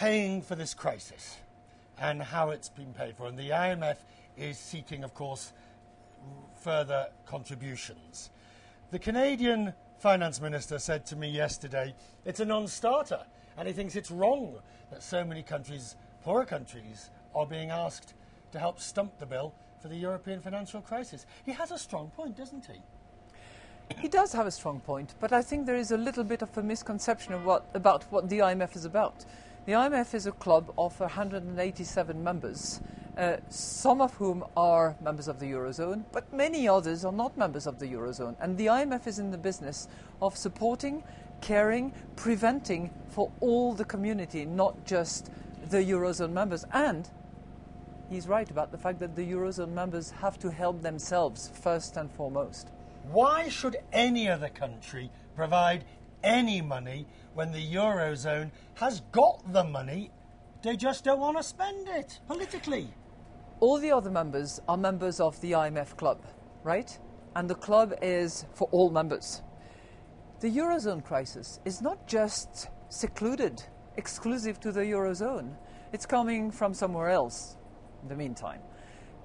paying for this crisis and how it's been paid for. And the IMF is seeking, of course, further contributions. The Canadian finance minister said to me yesterday, it's a non-starter, and he thinks it's wrong that so many countries, poorer countries, are being asked to help stump the bill for the European financial crisis. He has a strong point, doesn't he? He does have a strong point, but I think there is a little bit of a misconception of about what the IMF is about. The IMF is a club of 187 members, some of whom are members of the Eurozone, but many others are not members of the Eurozone. And the IMF is in the business of supporting, caring, preventing for all the community, not just the Eurozone members. And he's right about the fact that the Eurozone members have to help themselves first and foremost. Why should any other country provide any money when the Eurozone has got the money? They just don't want to spend it politically. All the other members are members of the IMF club, right? And the club is for all members. The Eurozone crisis is not just secluded, exclusive to the Eurozone. It's coming from somewhere else in the meantime.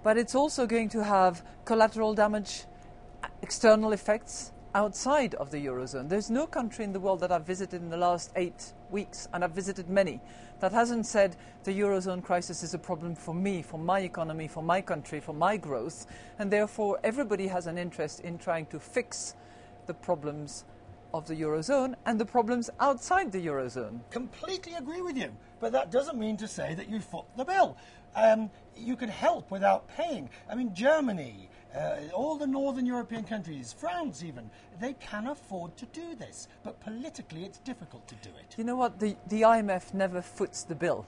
But it's also going to have collateral damage, external effects outside of the Eurozone. There's no country in the world that I've visited in the last 8 weeks, and I've visited many, that hasn't said the Eurozone crisis is a problem for me, for my economy, for my country, for my growth, and therefore everybody has an interest in trying to fix the problems of the Eurozone and the problems outside the Eurozone. Completely agree with you, but that doesn't mean to say that you foot the bill. You can help without paying. I mean, Germany, all the northern European countries, France even, they can afford to do this. But politically, it's difficult to do it. You know what? The IMF never foots the bill.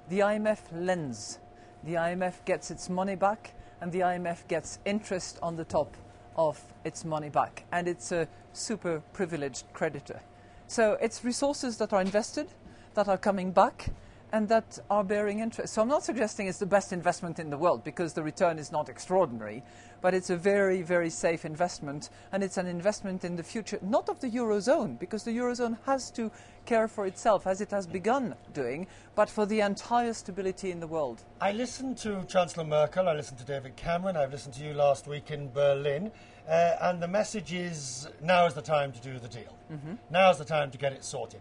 The IMF lends. The IMF gets its money back, and the IMF gets interest on the top of its money back. And it's a super privileged creditor. So it's resources that are invested, that are coming back, and that are bearing interest. So I'm not suggesting it's the best investment in the world, because the return is not extraordinary, but it's a very, very safe investment, and it's an investment in the future, not of the Eurozone, because the Eurozone has to care for itself, as it has begun doing, but for the entire stability in the world. I listened to Chancellor Merkel, I listened to David Cameron, I've listened to you last week in Berlin, and the message is, now is the time to do the deal. Mm-hmm. Now is the time to get it sorted.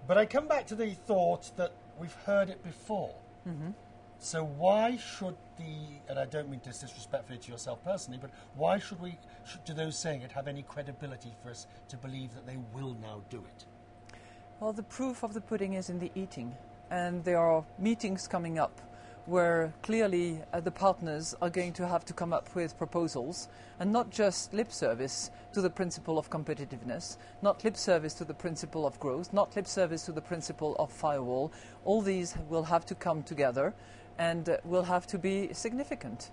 But I come back to the thought that we've heard it before. Mm-hmm. So why should and I don't mean this disrespectfully to yourself personally, but why should do those saying it have any credibility for us to believe that they will now do it? Well, the proof of the pudding is in the eating. And there are meetings coming up where clearly the partners are going to have to come up with proposals, and not just lip service to the principle of competitiveness, not lip service to the principle of growth, not lip service to the principle of firewall. All these will have to come together and will have to be significant.